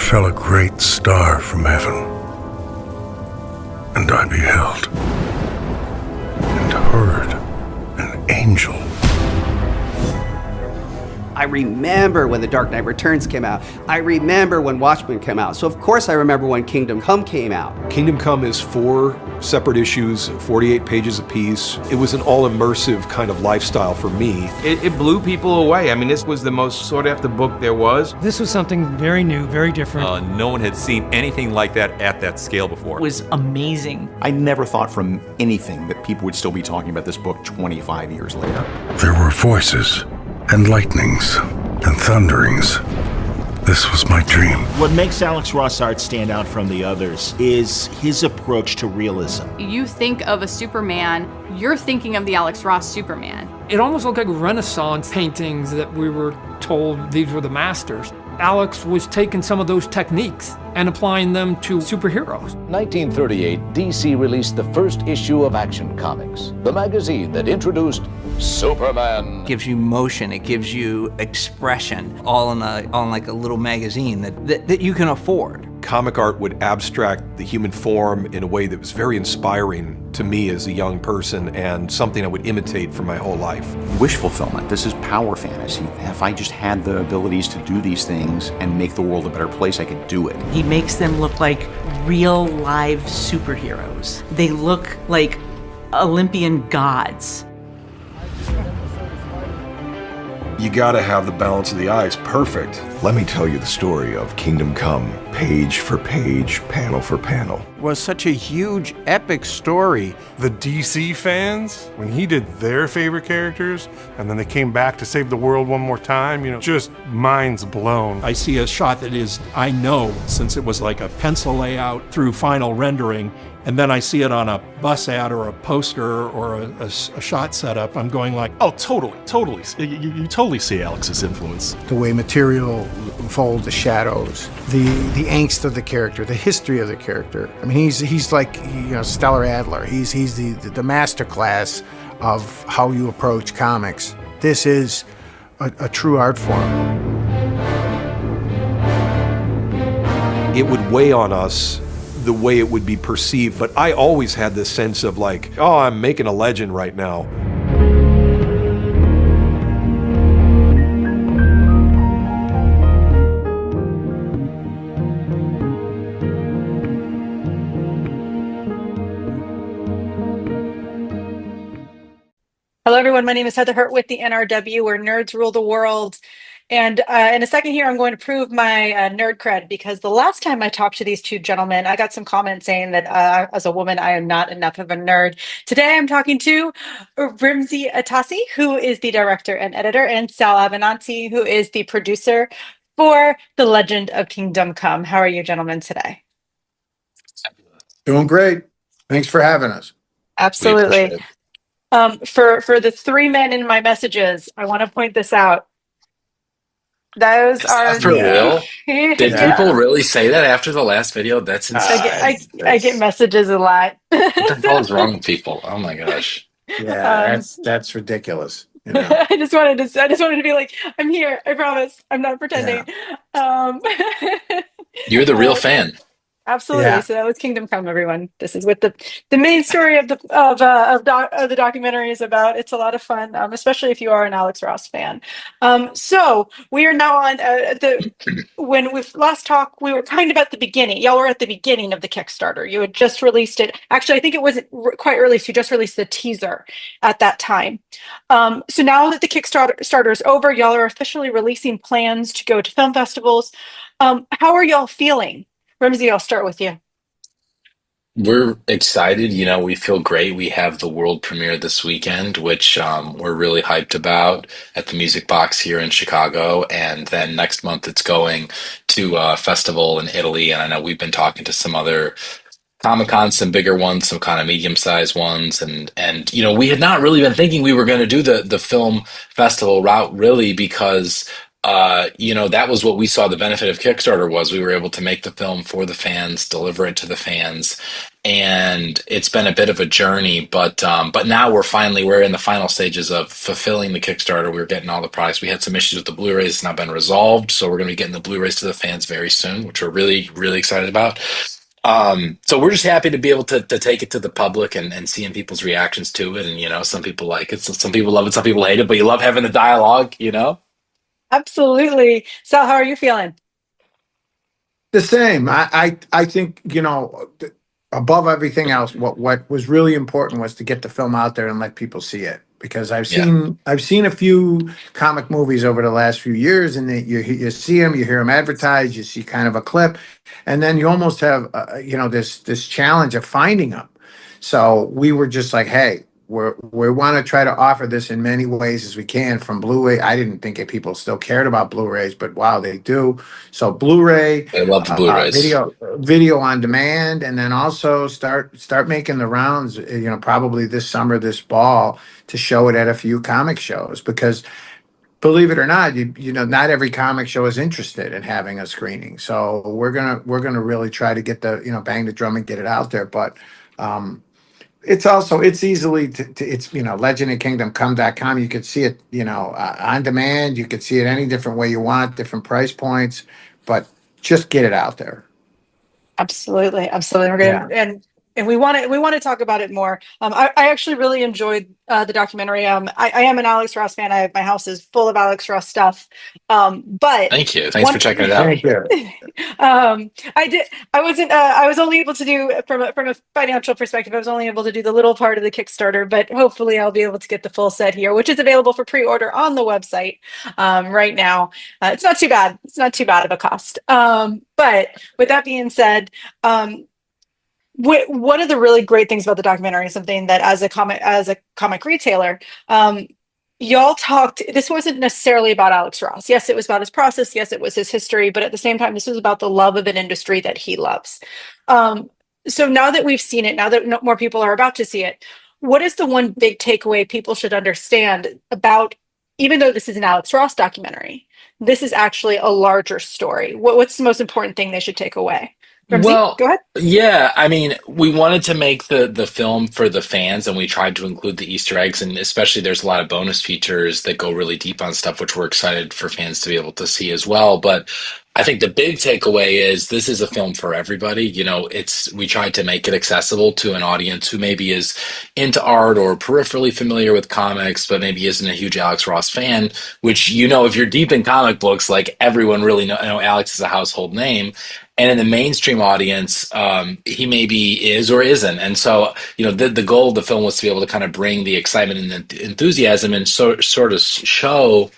fell a great star from heaven, and I beheld and heard an angel. I remember when The Dark Knight Returns came out. I remember when Watchmen came out. So of course I remember when Kingdom Come came out. Kingdom Come is 4 separate issues, 48 pages apiece. It was an all-immersive kind of lifestyle for me. It blew people away. I mean, this was the most sought-after book there was. This was something very new, very different. No one had seen anything like that at that scale before. It was amazing. I never thought from anything that people would still be talking about this book 25 years later. There were voices and lightnings and thunderings. This was my dream. What makes Alex Ross art stand out from the others is his approach to realism. You think of a Superman, you're thinking of the Alex Ross Superman. It almost looked like Renaissance paintings that we were told these were the masters. Alex was taking some of those techniques and applying them to superheroes. 1938, DC released the first issue of Action Comics, the magazine that introduced Superman. It gives you motion, it gives you expression, all in like a little magazine that you can afford. Comic art would abstract the human form in a way that was very inspiring to me as a young person and something I would imitate for my whole life. Wish fulfillment. This is power fantasy. If I just had the abilities to do these things and make the world a better place, I could do it. He makes them look like real live superheroes. They look like Olympian gods. You gotta have the balance of the eyes perfect. Let me tell you the story of Kingdom Come, page for page, panel for panel. Was such a huge, epic story. The DC fans, when he did their favorite characters, and then they came back to save the world one more time, just minds blown. I see a shot that is, I know, since it was like a pencil layout through final rendering, and then I see it on a bus ad or a poster or a shot setup, I'm going like, Oh, totally. You totally see Alex's influence. The way material folds the shadows, the angst of the character, the history of the character. I mean, he's like Stellar Adler. He's the master class of how you approach comics. This is a true art form. It would weigh on us the way it would be perceived, but I always had this sense of like, oh, I'm making a legend right now. Hello, everyone. My name is Heather Hurt with the NRW, where nerds rule the world. And in a second here, I'm going to prove my nerd cred, because the last time I talked to these two gentlemen, I got some comments saying that as a woman, I am not enough of a nerd. Today, I'm talking to Remsy Atassi, who is the director and editor, and Sal Abbinanti, who is the producer for The Legend of Kingdom Come. How are you gentlemen today? Doing great. Thanks for having us. Absolutely. For the 3 men in my messages, I want to point this out. Those are for real? Did people really say that after the last video? That's insane. I get messages a lot. What the hell is wrong with people? Oh my gosh. Yeah, that's ridiculous. I just wanted to be like, I'm here. I promise. I'm not pretending. Yeah. You're the real fan. Absolutely. Yeah. So that was Kingdom Come, everyone. This is what the main story of the documentary is about. It's a lot of fun, especially if you are an Alex Ross fan. So we are now on when we last talked, we were kind of at the beginning. Y'all were at the beginning of the Kickstarter. You had just released it. Actually, I think it wasn't quite released. You just released the teaser at that time. So now that the Kickstarter is over, y'all are officially releasing plans to go to film festivals. How are y'all feeling? Remsy, I'll start with you. We're excited. We feel great. We have the world premiere this weekend, which we're really hyped about at the Music Box here in Chicago. And then next month it's going to a festival in Italy. And I know we've been talking to some other Comic-Cons, some bigger ones, some kind of medium-sized ones. And we had not really been thinking we were going to do the film festival route, really, because that was what we saw the benefit of Kickstarter was. We were able to make the film for the fans, deliver it to the fans, and it's been a bit of a journey. But now we're in the final stages of fulfilling the Kickstarter. We're getting all the products. We had some issues with the Blu-rays, it's now been resolved, so we're going to be getting the Blu-rays to the fans very soon, which we're really, really excited about. So we're just happy to be able to take it to the public and seeing people's reactions to it. And, some people like it, some people love it, some people hate it, but you love having the dialogue. Absolutely. Sal, how are you feeling? The same. I think, above everything else, what was really important was to get the film out there and let people see it. Because I've seen a few comic movies over the last few years, and you see them, you hear them advertised, you see kind of a clip, and then you almost have this challenge of finding them. So we were just like, hey, we want to try to offer this in many ways as we can. From Blu-ray, I didn't think that people still cared about Blu-rays, but wow, they do. So Blu-ray, I love the Blu-rays, video on demand, and then also start making the rounds. Probably this summer, this fall, to show it at a few comic shows, because believe it or not, not every comic show is interested in having a screening. So we're gonna really try to get bang the drum and get it out there, but. It's easily it's legendofkingdomcome.com. You could see it, on demand. You could see it any different way you want, different price points, but just get it out there. Absolutely. We're gonna and we want to talk about it more. I actually really enjoyed the documentary. I am an Alex Ross fan. My house is full of Alex Ross stuff. But thanks for checking it out. Thank you. I was only able to do from a financial perspective. I was only able to do the little part of the Kickstarter, but hopefully I'll be able to get the full set here, which is available for pre-order on the website right now. It's not too bad. It's not too bad of a cost. But with that being said, one of the really great things about the documentary is something that as a comic retailer, y'all talked, this wasn't necessarily about Alex Ross. Yes, it was about his process. Yes, it was his history, but at the same time, this was about the love of an industry that he loves. So now that we've seen it, now that more people are about to see it, what is the one big takeaway people should understand about, even though this is an Alex Ross documentary, this is actually a larger story? What's the most important thing they should take away? Remsy, Well, go ahead. yeah, I mean, we wanted to make the film for the fans, and we tried to include the Easter eggs, and especially there's a lot of bonus features that go really deep on stuff, which we're excited for fans to be able to see as well. But I think the big takeaway is this is a film for everybody. We tried to make it accessible to an audience who maybe is into art or peripherally familiar with comics, but maybe isn't a huge Alex Ross fan, which, if you're deep in comic books, like everyone really know Alex is a household name. And in the mainstream audience, he maybe is or isn't. And so, the goal of the film was to be able to kind of bring the excitement and the enthusiasm and sort of show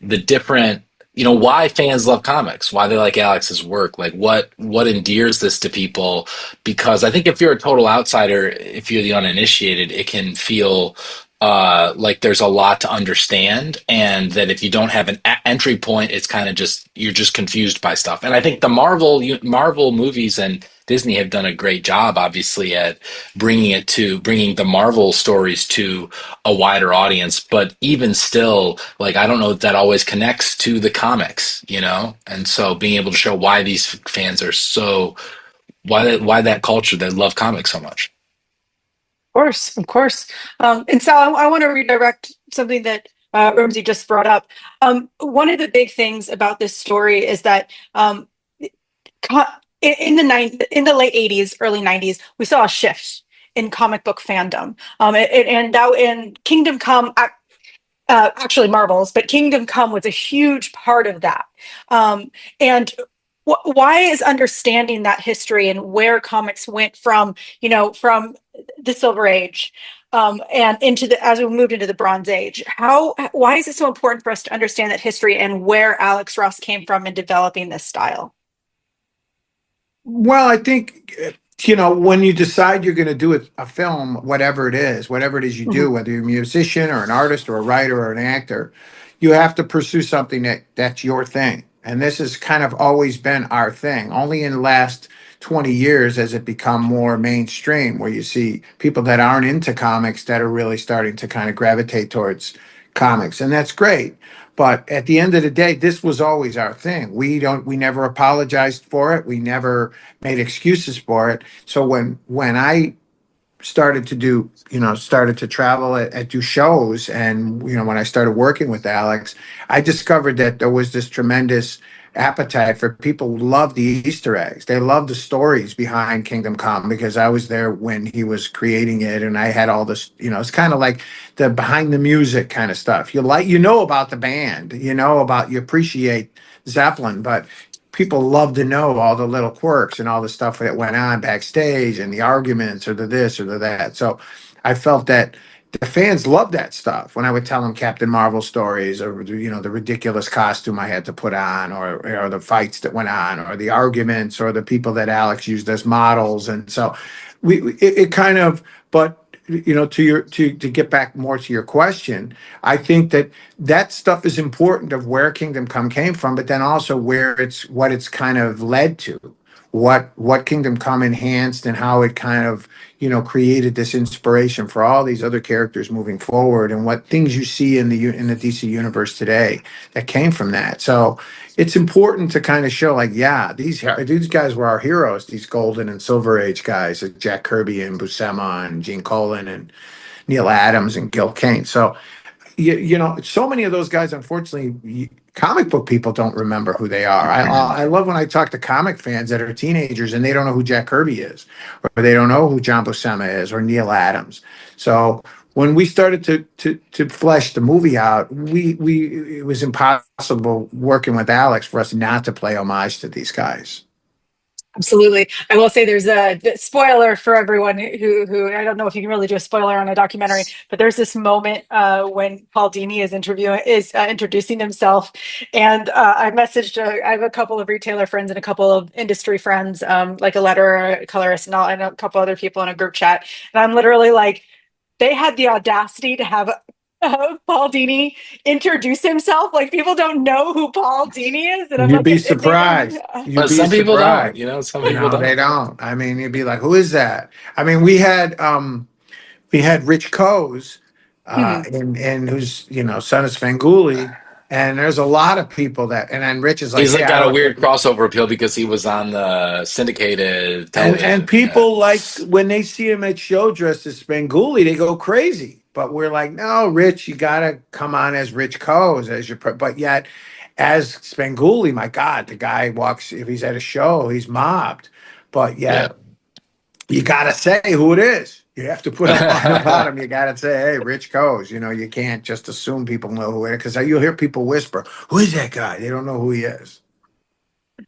the different, why fans love comics, why they like Alex's work, like what endears this to people. Because I think if you're a total outsider, if you're the uninitiated, it can feel like there's a lot to understand, and that if you don't have an entry point, it's kind of you're just confused by stuff. And I think the Marvel movies and Disney have done a great job, obviously, at bringing the Marvel stories to a wider audience. But even still, like, I don't know if that always connects to the comics, And so being able to show why these fans are why that culture, they love comics so much. Of course. And Sal, I want to redirect something that Remsy just brought up. One of the big things about this story is that in the late 80s, early 90s, we saw a shift in comic book fandom. And now in Kingdom Come, actually Marvel's, but Kingdom Come was a huge part of that. And why is understanding that history and where comics went from the Silver Age and as we moved into the Bronze Age, why is it so important for us to understand that history and where Alex Ross came from in developing this style? Well, I think, when you decide you're going to do a film, whatever it is you do, whether you're a musician or an artist or a writer or an actor, you have to pursue something that's your thing. And this has kind of always been our thing. Only in the last 20 years has it become more mainstream, where you see people that aren't into comics that are really starting to kind of gravitate towards comics, and that's great. But at the end of the day, this was always our thing. We never apologized for it. We never made excuses for it. So when I started to do, started to travel and do shows, and when I started working with Alex, I discovered that there was this tremendous appetite for people who love the Easter eggs. They love the stories behind Kingdom Come, because I was there when he was creating it, and I had all this. It's kind of like the behind the music kind of stuff. About the band, you appreciate Zeppelin, but people love to know all the little quirks and all the stuff that went on backstage and the arguments or the this or the that. So I felt that the fans loved that stuff when I would tell them Captain Marvel stories, or the ridiculous costume I had to put on, or the fights that went on, or the arguments, or the people that Alex used as models. And so it kind of, but to get back more to your question, I think that stuff is important, of where Kingdom Come came from, but then also what it's kind of led to, what Kingdom Come enhanced, and how it kind of created this inspiration for all these other characters moving forward, and what things you see in the DC universe today that came from that. So it's important to kind of show, like, yeah, these guys were our heroes, these Golden and Silver Age guys, like Jack Kirby and Buscema and Gene Colan and Neil Adams and Gil Kane. So so many of those guys, unfortunately, comic book people don't remember who they are. I love when I talk to comic fans that are teenagers and they don't know who Jack Kirby is, or they don't know who John Buscema is, or Neil Adams. So when we started to flesh the movie out, it was impossible working with Alex for us not to play homage to these guys. Absolutely. I will say there's a spoiler for everyone who I don't know if you can really do a spoiler on a documentary, but there's this moment when Paul Dini is introducing himself, and I have a couple of retailer friends and a couple of industry friends, like a letterer, a colorist, and a couple other people in a group chat, and I'm literally like, they had the audacity to have Paul Dini introduce himself. Like, people don't know who Paul Dini is, and I'm You'd like, be surprised. Some people don't. Some people don't. They don't. I mean, you'd be like, "Who is that?" I mean, we had Rich Coase, and who's son of Svengoolie, and there's a lot of people and then Rich is like, he's got a weird crossover appeal because he was on the syndicated television. And people like, when they see him at show dressed as Svengoolie, they go crazy. But we're like, no, Rich, you gotta come on as Rich Coase but yet as Svengoolie, my God, the guy walks, if he's at a show, he's mobbed. But yet you gotta say who it is. You have to put up on the bottom. You gotta say, hey, Rich Coase. You can't just assume people know who it is, because you'll hear people whisper, who is that guy? They don't know who he is.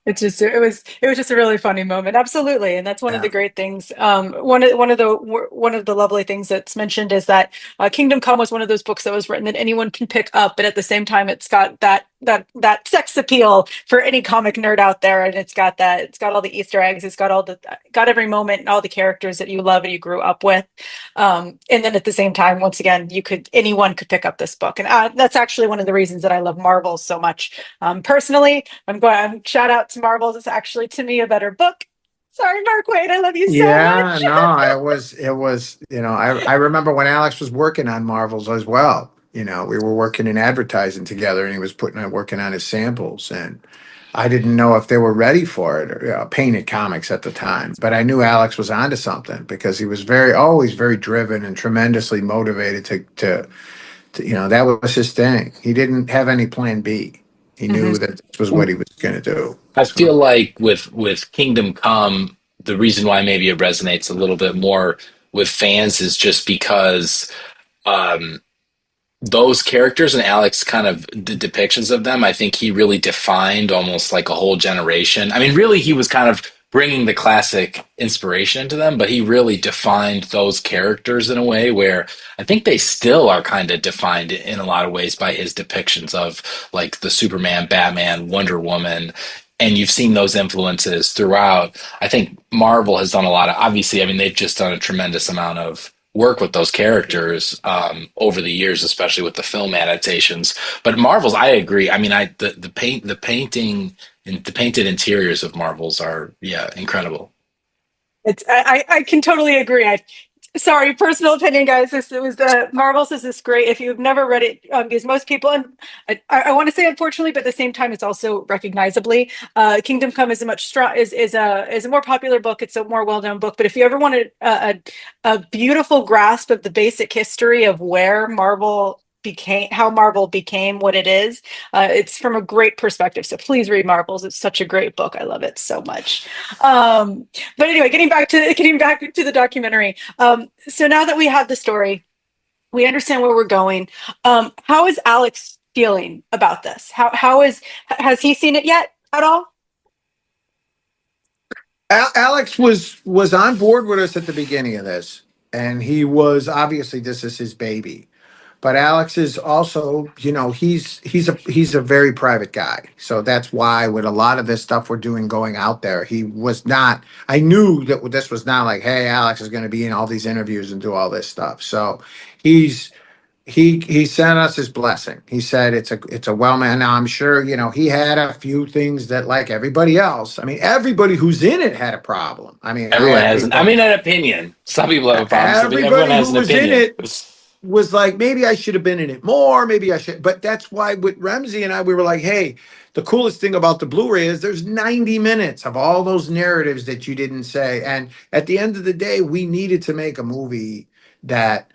It was just a really funny moment. Absolutely. And that's one of the great things. One of the lovely things that's mentioned is that Kingdom Come was one of those books that was written that anyone can pick up, but at the same time, it's got that sex appeal for any comic nerd out there. And it's got all the Easter eggs. It's got every moment and all the characters that you love and you grew up with. And then at the same time, once again, anyone could pick up this book. And that's actually one of the reasons that I love Marvels so much. Personally, I'm going to shout out to Marvels. It's actually, to me, a better book. Sorry, Mark Waid, I love you so much. No, it was, I remember when Alex was working on Marvels as well. We were working in advertising together, and he was working on his samples, and I didn't know if they were ready for it, or Painted Comics at the time. But I knew Alex was onto something, because he was always very driven and tremendously motivated to that was his thing. He didn't have any plan B. He knew that this was what he was going to do. I feel like with Kingdom Come, the reason why maybe it resonates a little bit more with fans is just because those characters and Alex, kind of the depictions of them, I think he really defined almost like a whole generation. I mean, really, he was kind of bringing the classic inspiration into them, but he really defined those characters in a way where I think they still are kind of defined in a lot of ways by his depictions of, like, the Superman, Batman, Wonder Woman. And you've seen those influences throughout. I think Marvel has done a lot of, obviously, I mean, they've just done a tremendous amount of work with those characters over the years, especially with the film adaptations. But Marvel's, I agree. I mean, the painting and the painted interiors of Marvel's are incredible. I can totally agree. Sorry, personal opinion, guys. This it was Marvels is this great. If you've never read it, because most people, and I want to say unfortunately, but at the same time, it's also recognizably. Kingdom Come is a much strong is a more popular book. It's a more well known book. But if you ever wanted a beautiful grasp of the basic history of where Marvel became, how Marvel became what it is, it's from a great perspective. So please read Marvels. It's such a great book. I love it so much. But anyway, getting back to the documentary. So now that we have the story, we understand where we're going. How is Alex feeling about this? Has he seen it yet at all? Alex was on board with us at the beginning of this, and he was obviously this is his baby. But Alex is also, he's a very private guy. So that's why with a lot of this stuff we're doing going out there, he was not. I knew that this was not like, hey, Alex is going to be in all these interviews and do all this stuff. So he sent us his blessing. He said it's a well man. Now I'm sure he had a few things that, like everybody else. I mean, everybody who's in it had a problem. I mean, Everyone has an opinion. Some people have a problem. Everyone has an opinion. In it was like, maybe I should have been in it more. Maybe I should. But that's why with Remsy and I, we were like, hey, the coolest thing about the Blu-ray is there's 90 minutes of all those narratives that you didn't say. And at the end of the day, we needed to make a movie that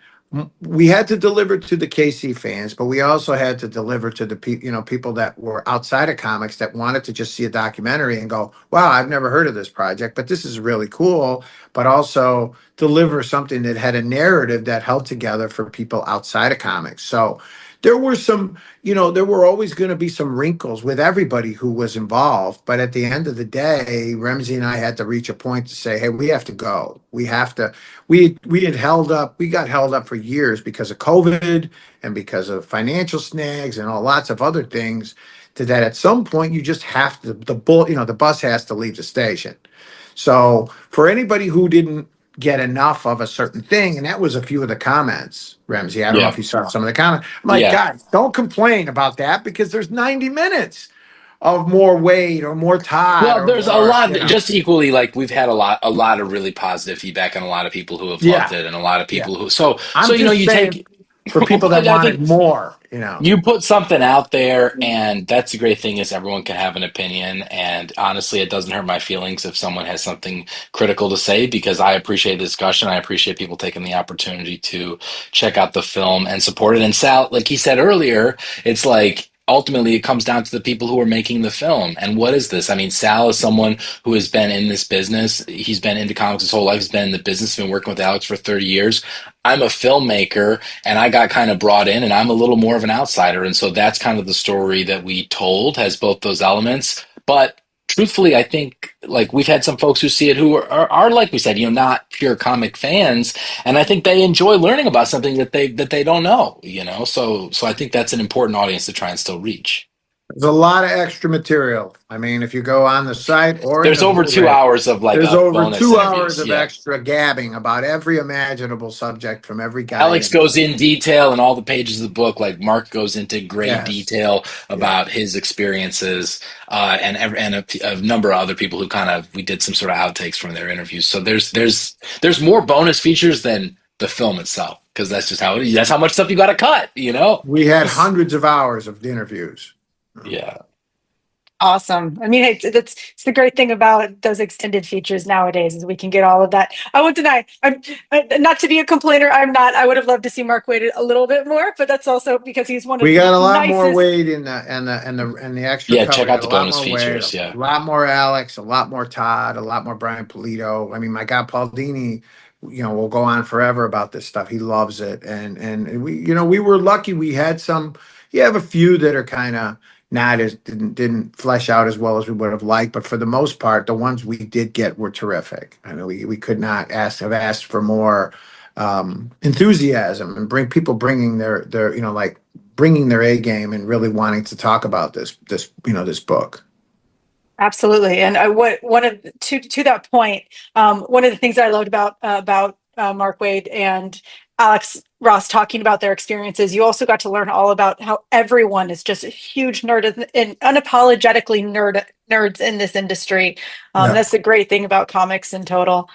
we had to deliver to the KC fans, but we also had to deliver to the people that were outside of comics that wanted to just see a documentary and go, wow, I've never heard of this project, but this is really cool. But also deliver something that had a narrative that held together for people outside of comics. So there were some, there were always going to be some wrinkles with everybody who was involved. But at the end of the day, Remsy and I had to reach a point to say, hey, we have to go. We have to, we got held up for years because of COVID and because of financial snags and lots of other things, to that at some point you just have to, the bus has to leave the station. So for anybody who didn't get enough of a certain thing, and that was a few of the comments, Remsy. I don't know if you saw some of the comments. I'm like, guys, don't complain about that because there's 90 minutes of more Waid or more Todd. Well, there's more, a lot, just equally, like we've had a lot of really positive feedback and a lot of people who have loved it and a lot of people who, so you take for people that wanted more, You put something out there, and that's the great thing is everyone can have an opinion. And honestly, it doesn't hurt my feelings if someone has something critical to say, because I appreciate the discussion. I appreciate people taking the opportunity to check out the film and support it. And Sal, like he said earlier, it's like, ultimately, it comes down to the people who are making the film. And what is this? I mean, Sal is someone who has been in this business. He's been into comics his whole life. He's been in the business, been working with Alex for 30 years. I'm a filmmaker, and I got kind of brought in, and I'm a little more of an outsider. And so that's kind of the story that we told, has both those elements. But truthfully, I think like we've had some folks who see it who are like we said, not pure comic fans, and I think they enjoy learning about something that they don't know, So I think that's an important audience to try and still reach. There's a lot of extra material. I mean, if you go on the site or there's over 2 hours of like there's over 2 hours of extra gabbing about every imaginable subject from every guy. Alex goes in detail in all the pages of the book. Like Mark goes into great detail about his experiences, and a number of other people who we did some sort of outtakes from their interviews. So there's more bonus features than the film itself, because that's just how it is. That's how much stuff you got to cut. We had hundreds of hours of interviews. Yeah. Awesome. I mean, it's the great thing about those extended features nowadays is we can get all of that. I won't deny, I'm not to be a complainer. I'm not. I would have loved to see Mark Waid a little bit more, but that's also because he's one of we the got a lot nicest... more Waid in the extra. Yeah, cover. check out the bonus Waid, features. A lot more Alex, a lot more Todd, a lot more Brian Polito. I mean, my God, Paul Dini. We'll go on forever about this stuff. He loves it, and we were lucky. We had some. You have a few that are kind of not as didn't flesh out as well as we would have liked, but for the most part, the ones we did get were terrific. I mean, we could not have asked for more enthusiasm and bringing their bringing their A game and really wanting to talk about this book. Absolutely, and to that point, one of the things I loved about Mark Waid and Alex Ross talking about their experiences, you also got to learn all about how everyone is just a huge nerd and unapologetically nerds in this industry. That's the great thing about comics in total.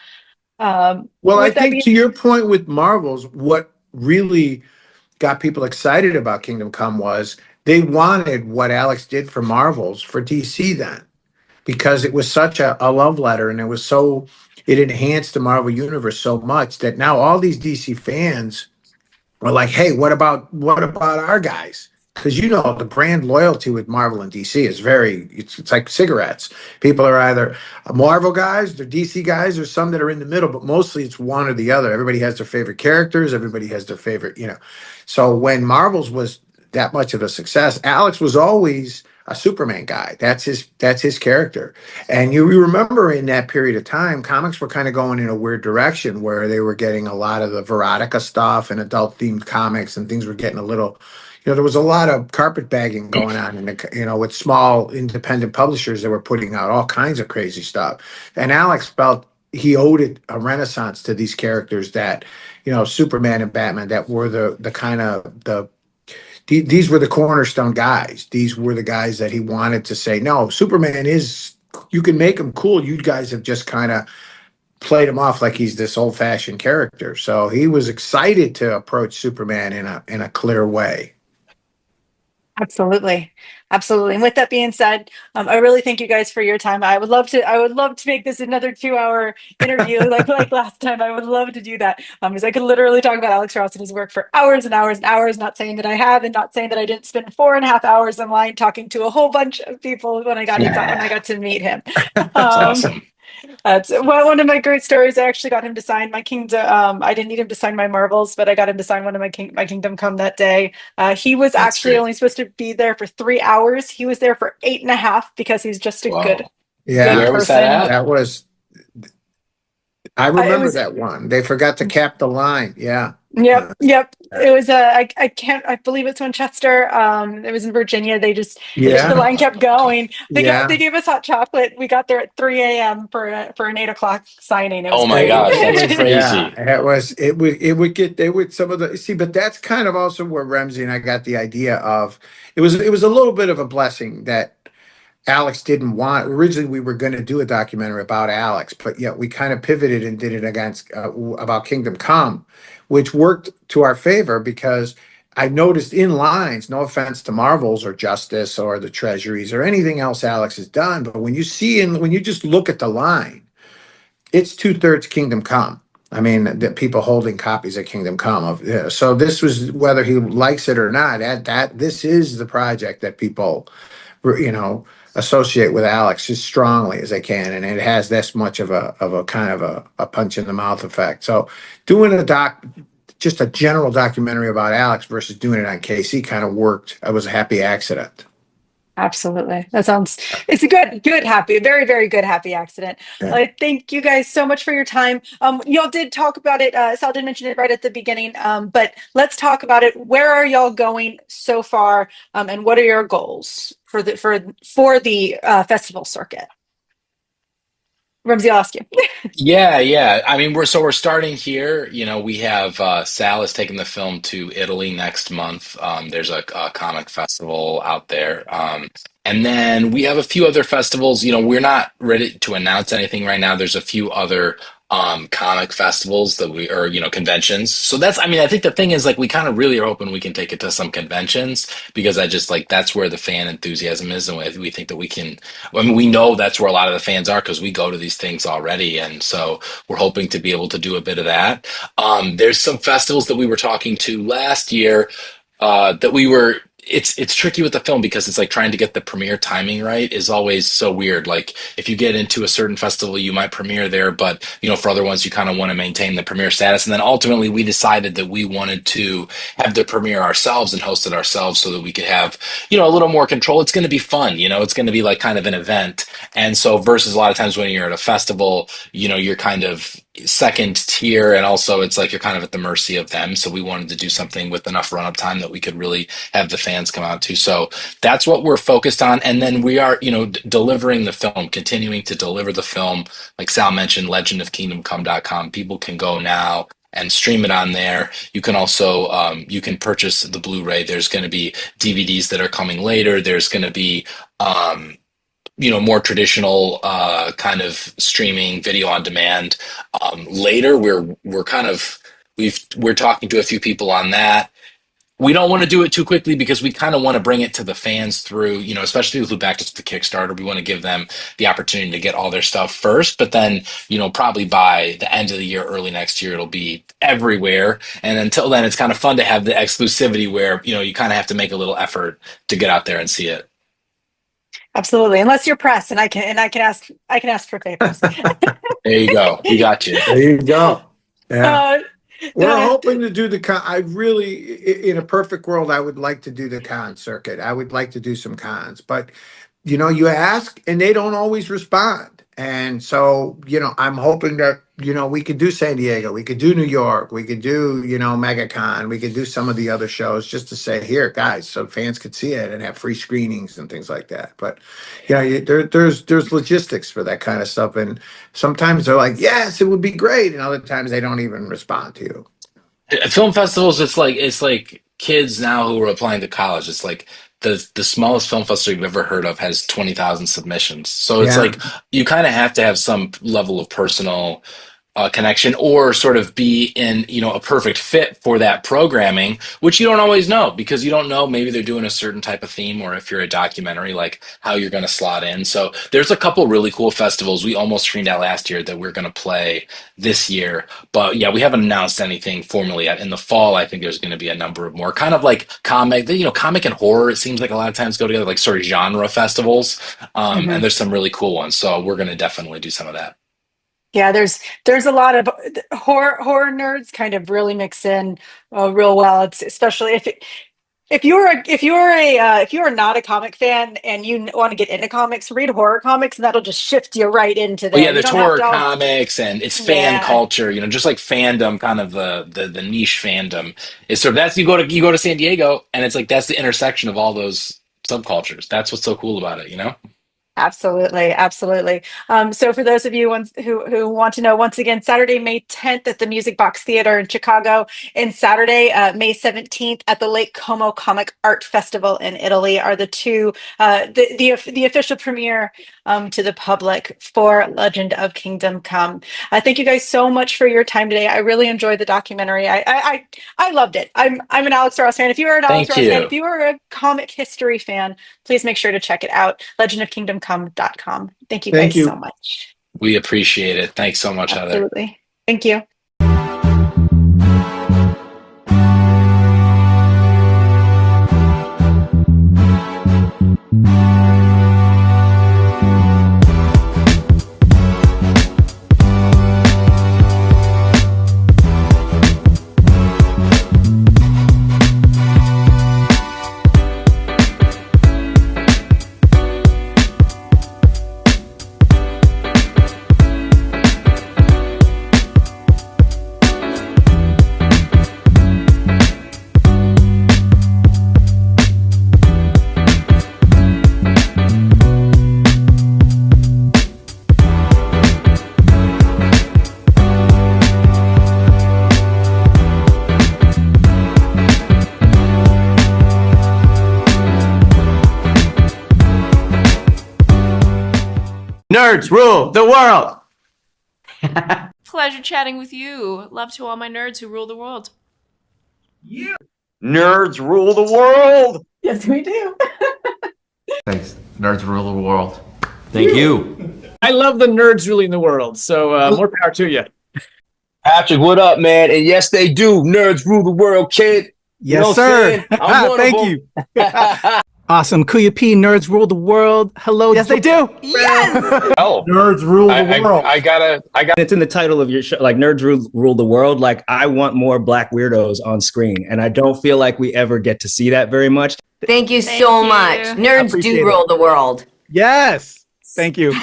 Well, I With that think being to your point with Marvels, what really got people excited about Kingdom Come was they wanted what Alex did for Marvels for DC then, because it was such a love letter and it enhanced the Marvel universe so much that now all these DC fans are like, hey, what about our guys? Because the brand loyalty with Marvel and DC is it's like cigarettes. People are either Marvel guys, they're DC guys, or some that are in the middle, but mostly it's one or the other. Everybody has their favorite characters, everybody has their favorite. So when Marvel's was that much of a success, Alex was always a Superman guy. That's his character. And you remember in that period of time, comics were kind of going in a weird direction where they were getting a lot of the Verotica stuff and adult themed comics, and things were getting a little, there was a lot of carpetbagging going on with small independent publishers that were putting out all kinds of crazy stuff. And Alex felt he owed it a renaissance to these characters that, Superman and Batman, that were the kind of these were the cornerstone guys. These were the guys that he wanted to say, no, Superman you can make him cool. You guys have just kind of played him off like he's this old fashioned character. So he was excited to approach Superman in a clear way. Absolutely. Absolutely. And with that being said, I really thank you guys for your time. I would love to make this another 2-hour interview like last time. I would love to do that. Because I could literally talk about Alex Ross and his work for hours and hours and hours, not saying that I have, and not saying that I didn't spend 4.5 hours in line talking to a whole bunch of people when I got to meet him. That's awesome. That's one of my great stories. I actually got him to sign my Kingdom. I didn't need him to sign my Marvels, but I got him to sign one of my Kingdom Come that day. He was actually only supposed to be there for 3 hours. He was there for 8.5 because he's just a good Where person. was that at? I remember that one. They forgot to cap the line. Yeah. Yep. It was I believe it's Winchester. It was in Virginia. The line kept going. They gave us hot chocolate. We got there at 3 a.m. for an 8 o'clock signing. It was my gosh, that's crazy. They would some of the but that's kind of also where Remsy and I got the idea of it was a little bit of a blessing that Alex didn't want. Originally, we were going to do a documentary about Alex, but yet we kind of pivoted and did it about Kingdom Come, which worked to our favor because I noticed in lines, no offense to Marvels or Justice or the Treasuries or anything else Alex has done, but when you just look at the line, it's 2/3 Kingdom Come. I mean, the people holding copies of Kingdom Come. So this was, whether he likes it or not, this is the project that people, associate with Alex as strongly as they can, and it has this much of a kind of a punch in the mouth effect. So doing just a general documentary about Alex versus doing it on KC kind of worked. It was a happy accident. Absolutely. It's a good, happy, very, very good, happy accident. Yeah. Thank you guys so much for your time. Y'all did talk about it. Sal did mention it right at the beginning, but let's talk about it. Where are y'all going so far? And what are your goals for the festival circuit? Remsy, I'll ask you. Yeah. I mean, we're starting here. We have Sal is taking the film to Italy next month. There's a comic festival out there. And then we have a few other festivals. We're not ready to announce anything right now. There's a few other comic festivals that conventions. So I think the thing is, we kind of really are hoping we can take it to some conventions, because I just that's where the fan enthusiasm is, and we think that we can. We know that's where a lot of the fans are because we go to these things already, and so we're hoping to be able to do a bit of that. There's some festivals that we were talking to last year that we were. It's tricky with the film because it's trying to get the premiere timing right is always so weird. If you get into a certain festival, you might premiere there, but for other ones, you kind of want to maintain the premiere status. And then ultimately, we decided that we wanted to have the premiere ourselves and host it ourselves so that we could have a little more control. It's going to be fun, it's going to be kind of an event. And so versus a lot of times when you're at a festival, you're kind of second tier, and also it's you're kind of at the mercy of them. So we wanted to do something with enough run up time that we could really have the fans come out to. So that's what we're focused on. And then we are delivering the film, continuing to deliver the film. Like Sal mentioned, legendofkingdomcome.com. People can go now and stream it on there. You can also you can purchase the Blu-ray. There's going to be DVDs that are coming later. There's going to be more traditional kind of streaming video on demand. Later, we're talking to a few people on that. We don't want to do it too quickly because we kind of want to bring it to the fans through, especially who backed us to the Kickstarter. We want to give them the opportunity to get all their stuff first, but then, probably by the end of the year, early next year, it'll be everywhere. And until then, it's kind of fun to have the exclusivity where, you kind of have to make a little effort to get out there and see it. Absolutely. Unless you're press and I can ask for favors. There you go. We got you. There you go. Yeah. We're Uh, hoping to do the con. In a perfect world, I would like to do the con circuit. I would like to do some cons, but you ask and they don't always respond. And so, I'm hoping that, we could do San Diego, we could do New York, we could do, MegaCon, we could do some of the other shows just to say, here, guys, so fans could see it and have free screenings and things like that. But, there's logistics for that kind of stuff. And sometimes they're like, yes, it would be great. And other times they don't even respond to you. At film festivals, it's like kids now who are applying to college. It's like the smallest film festival you've ever heard of has 20,000 submissions. So it's like you kind of have to have some level of personal connection or sort of be in, a perfect fit for that programming, which you don't always know because you don't know maybe they're doing a certain type of theme or if you're a documentary, like how you're going to slot in. So there's a couple really cool festivals we almost screened out last year that we're going to play this year. But yeah, we haven't announced anything formally yet. In the fall, I think there's going to be a number of more kind of like comic and horror. It seems like a lot of times go together, like sort of genre festivals. And there's some really cool ones. So we're going to definitely do some of that. Yeah, there's a lot of horror nerds kind of really mix in real well. It's especially if you're not a comic fan and you want to get into comics, read horror comics, and that'll just shift you right into there. Well, yeah, there's horror comics and it's fan culture, just like fandom, kind of the niche fandom is sort of that's you go to San Diego and it's like that's the intersection of all those subcultures. That's what's so cool about it, Absolutely. So for those of you who want to know, once again, Saturday, May 10th at the Music Box Theater in Chicago, and Saturday, May 17th at the Lake Como Comic Art Festival in Italy are the two, the official premiere to the public for Legend of Kingdom Come. Thank you guys so much for your time today. I really enjoyed the documentary. I loved it. I'm an Alex Ross fan. If you are an Alex Ross fan, if you are a comic history fan, please make sure to check it out. legendofkingdomcome.com. Thank you guys so much. We appreciate it. Thanks so much, Heather. Absolutely. Thank you. Nerds rule the world. Pleasure chatting with you. Love to all my nerds who rule the world. Nerds rule the world. Yes, we do. Thanks. Nerds rule the world. Thank you. I love the nerds ruling the world, so more power to you. Patrick, what up, man? And yes, they do. Nerds rule the world, kid. Yes, sir. Thank you. Awesome. Kuya P, nerds rule the world. Hello. Yes, they do. Yes. Oh, nerds rule the world. I got. It's in the title of your show, like nerds rule the world. Like I want more black weirdos on screen, and I don't feel like we ever get to see that very much. Thank you so much. Nerds do rule the world. Yes. Thank you.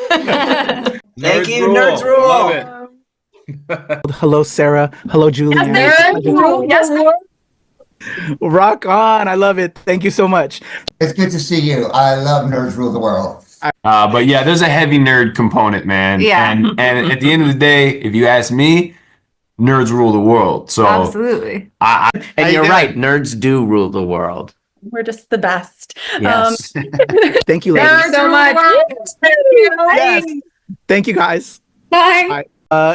Thank you. Nerds rule. Love it. Hello, Sarah. Hello, Julian. Nerds rule. Yes. Rock on. I love it. Thank you so much. It's good to see you. I love Nerds Rule the World. But yeah, there's a heavy nerd component, man. Yeah. And at the end of the day, if you ask me, nerds rule the world. So absolutely. And you're right. Nerds do rule the world. We're just the best. Yes. Thank you, ladies. Thank you so much. Yes. Thank you, guys. Bye.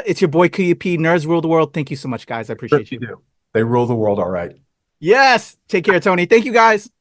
It's your boy QUP. Nerds rule the world. Thank you so much, guys. I appreciate you. They rule the world all right. Yes. Take care, Tony. Thank you, guys.